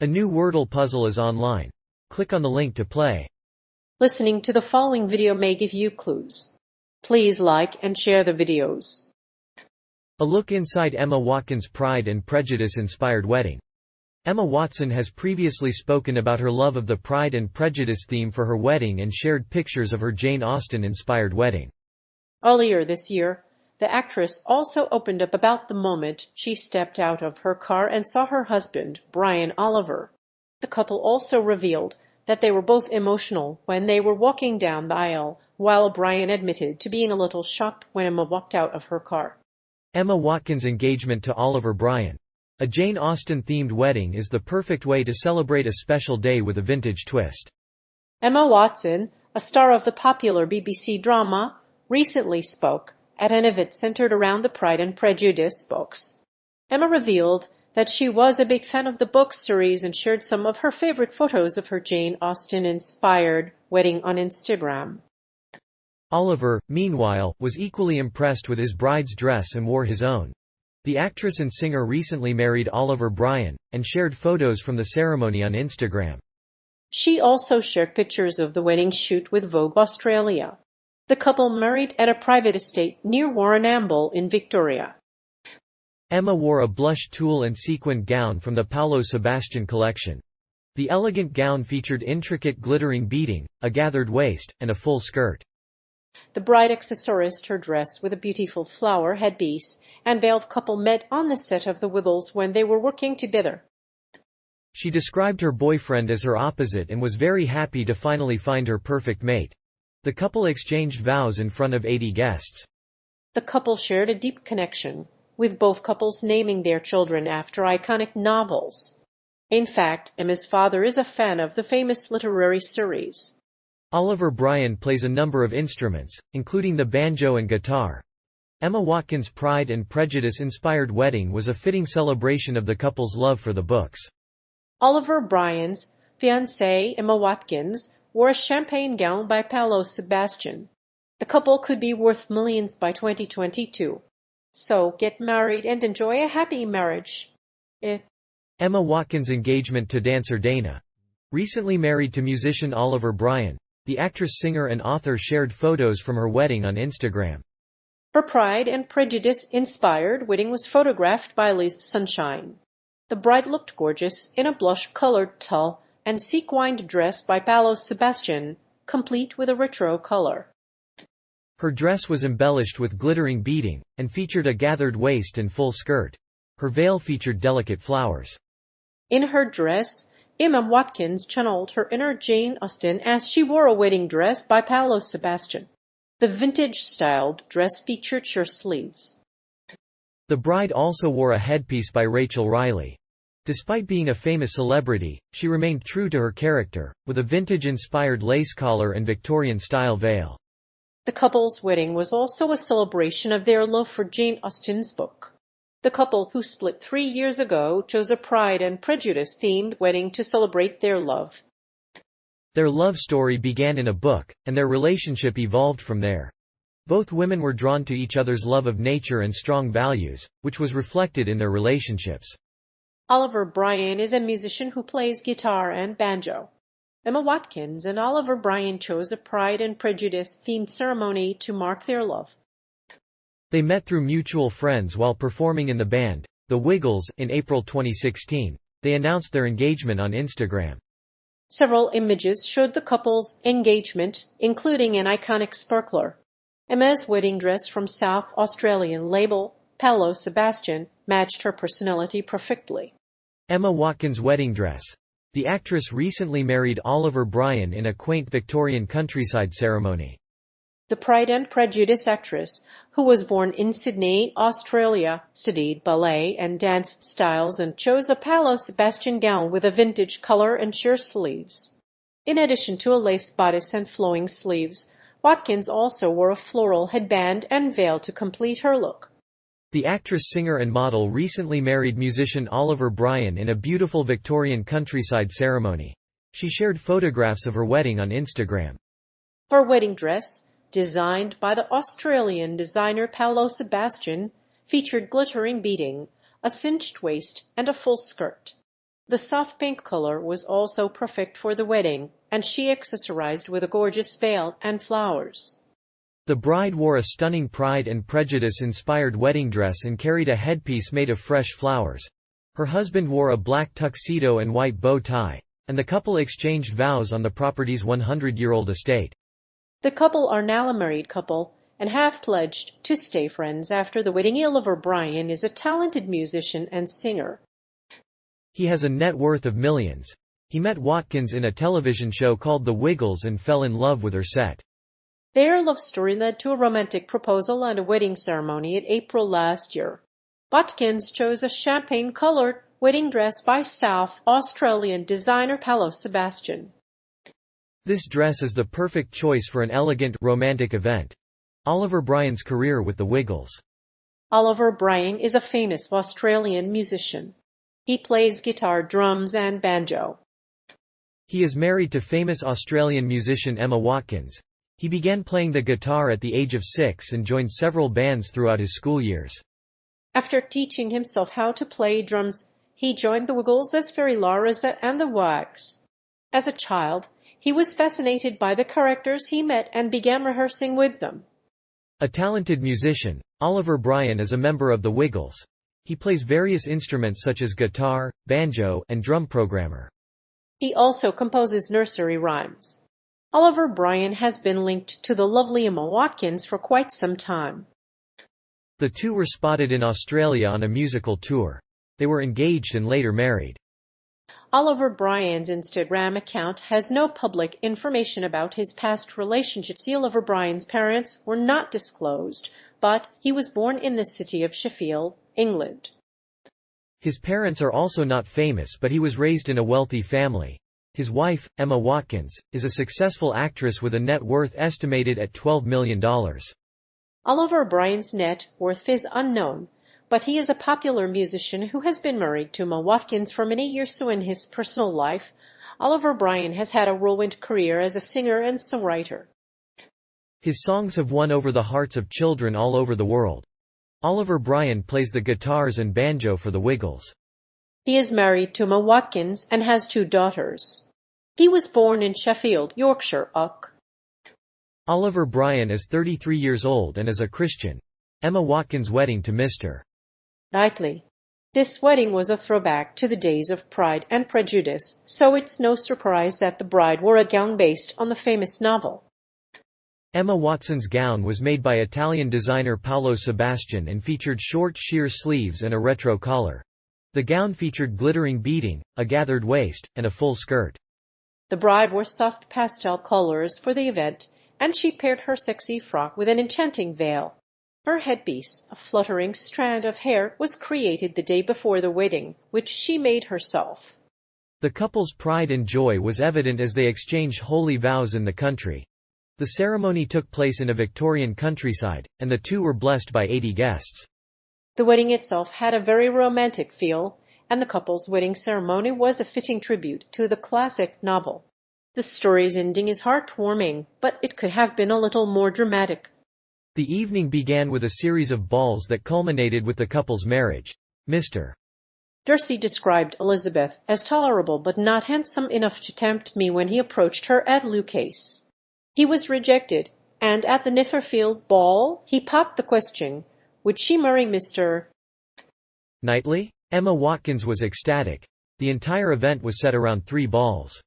A new Wordle puzzle is online. Click on the link to play. Listening to the following video may give you clues. Please like and share the videos. A look inside Emma Watkins' Pride and Prejudice-inspired wedding. Emma Watson has previously spoken about her love of the Pride and Prejudice theme for her wedding and shared pictures of her Jane Austen-inspired wedding. Earlier this year, the actress also opened up about the moment she stepped out of her car and saw her husband, Brian Oliver. The couple also revealed that they were both emotional when they were walking down the aisle, while Brian admitted to being a little shocked when Emma walked out of her car. Emma Watkins' engagement to Oliver Brian. A Jane Austen-themed wedding is the perfect way to celebrate a special day with a vintage twist. Emma Watson, a star of the popular BBC drama, recently spoke at an event centered around the Pride and Prejudice books. Emma revealed that she was a big fan of the book series and shared some of her favorite photos of her Jane Austen-inspired wedding on Instagram. Oliver, meanwhile, was equally impressed with his bride's dress and wore his own. The actress and singer recently married Oliver Brian, and shared photos from the ceremony on Instagram. She also shared pictures of the wedding shoot with Vogue Australia. The couple married at a private estate near Warrnambool in Victoria. Emma wore a blush tulle and sequined gown from the Paolo Sebastian collection. The elegant gown featured intricate glittering beading, a gathered waist, and a full skirt. The bride accessorized her dress with a beautiful flower headpiece, and veiled couple met on the set of The Wiggles when they were working together. She described her boyfriend as her opposite and was very happy to finally find her perfect mate. The couple exchanged vows in front of 80 guests. The couple shared a deep connection, with both couples naming their children after iconic novels. In fact, Emma's father is a fan of the famous literary series. Oliver Brian plays a number of instruments, including the banjo and guitar. Emma Watkins' Pride and Prejudice-inspired wedding was a fitting celebration of the couple's love for the books. Oliver Brian's fiancée, Emma Watkins, wore a champagne gown by Paolo Sebastian. The couple could be worth millions by 2022. So get married and enjoy a happy marriage. Emma Watkins' engagement to dancer Dana. Recently married to musician Oliver Brian, the actress, singer and author shared photos from her wedding on Instagram. Her Pride and Prejudice-inspired wedding was photographed by Liz Sunshine. The bride looked gorgeous in a blush-colored tulle and sequined dress by Paolo Sebastian, complete with a retro color. Her dress was embellished with glittering beading, and featured a gathered waist and full skirt. Her veil featured delicate flowers. In her dress, Emma Watkins channeled her inner Jane Austen as she wore a wedding dress by Paolo Sebastian. The vintage-styled dress featured sheer sleeves. The bride also wore a headpiece by Rachel Riley. Despite being a famous celebrity, she remained true to her character, with a vintage-inspired lace collar and Victorian-style veil. The couple's wedding was also a celebration of their love for Jane Austen's book. The couple, who split 3 years ago, chose a Pride and Prejudice-themed wedding to celebrate their love. Their love story began in a book, and their relationship evolved from there. Both women were drawn to each other's love of nature and strong values, which was reflected in their relationships. Oliver Brian is a musician who plays guitar and banjo. Emma Watkins and Oliver Brian chose a Pride and Prejudice-themed ceremony to mark their love. They met through mutual friends while performing in the band, The Wiggles, in April 2016. They announced their engagement on Instagram. Several images showed the couple's engagement, including an iconic sparkler. Emma's wedding dress from South Australian label Paolo Sebastian matched her personality perfectly. Emma Watkins' wedding dress. The actress recently married Oliver Brian in a quaint Victorian countryside ceremony. The Pride and Prejudice actress, who was born in Sydney, Australia, studied ballet and dance styles and chose a Paolo Sebastian gown with a vintage color and sheer sleeves. In addition to a lace bodice and flowing sleeves, Watkins also wore a floral headband and veil to complete her look. The actress, singer and model recently married musician Oliver Brian in a beautiful Victorian countryside ceremony. She shared photographs of her wedding on Instagram. Her wedding dress, designed by the Australian designer Paolo Sebastian, featured glittering beading, a cinched waist, and a full skirt. The soft pink color was also perfect for the wedding, and she accessorized with a gorgeous veil and flowers. The bride wore a stunning Pride and Prejudice-inspired wedding dress and carried a headpiece made of fresh flowers. Her husband wore a black tuxedo and white bow tie, and the couple exchanged vows on the property's 100-year-old estate. The couple are now a married couple and have pledged to stay friends after the wedding. Oliver Bryan is a talented musician and singer. He has a net worth of millions. He met Watkins in a television show called The Wiggles and fell in love with her set. Their love story led to a romantic proposal and a wedding ceremony in April last year. Watkins chose a champagne-colored wedding dress by South Australian designer Paolo Sebastian. This dress is the perfect choice for an elegant, romantic event. Oliver Bryan's career with The Wiggles. Oliver Bryan is a famous Australian musician. He plays guitar, drums, and banjo. He is married to famous Australian musician Emma Watkins. He began playing the guitar at the age of 6 and joined several bands throughout his school years. After teaching himself how to play drums, he joined the Wiggles as Fairy Larissa and the Wags. As a child, he was fascinated by the characters he met and began rehearsing with them. A talented musician, Oliver Bryan is a member of the Wiggles. He plays various instruments such as guitar, banjo, and drum programmer. He also composes nursery rhymes. Oliver Bryan has been linked to the lovely Emma Watkins for quite some time. The two were spotted in Australia on a musical tour. They were engaged and later married. Oliver Bryan's Instagram account has no public information about his past relationships. Oliver Bryan's parents were not disclosed, but he was born in the city of Sheffield, England. His parents are also not famous, but he was raised in a wealthy family. His wife, Emma Watkins, is a successful actress with a net worth estimated at $12 million. Oliver Bryan's net worth is unknown, but he is a popular musician who has been married to Emma Watkins for many years. So in his personal life, Oliver Bryan has had a whirlwind career as a singer and songwriter. His songs have won over the hearts of children all over the world. Oliver Bryan plays the guitars and banjo for the Wiggles. He is married to Emma Watkins and has 2 daughters. He was born in Sheffield, Yorkshire, UK. Oliver Bryan is 33 years old and is a Christian. Emma Watkins' wedding to Mr. Knightley. This wedding was a throwback to the days of Pride and Prejudice, so it's no surprise that the bride wore a gown based on the famous novel. Emma Watson's gown was made by Italian designer Paolo Sebastian and featured short sheer sleeves and a retro collar. The gown featured glittering beading, a gathered waist, and a full skirt. The bride wore soft pastel colors for the event, and she paired her sexy frock with an enchanting veil. Her headpiece, a fluttering strand of hair, was created the day before the wedding, which she made herself. The couple's pride and joy was evident as they exchanged holy vows in the country. The ceremony took place in a Victorian countryside, and the two were blessed by 80 guests. The wedding itself had a very romantic feel, and the couple's wedding ceremony was a fitting tribute to the classic novel. The story's ending is heartwarming, but it could have been a little more dramatic. The evening began with a series of balls that culminated with the couple's marriage. Mr. Darcy described Elizabeth as tolerable but not handsome enough to tempt me when he approached her at Lucas. He was rejected, and at the Netherfield ball, he popped the question, would she marry Mr. Knightley? Emma Watkins was ecstatic. The entire event was set around 3 balls.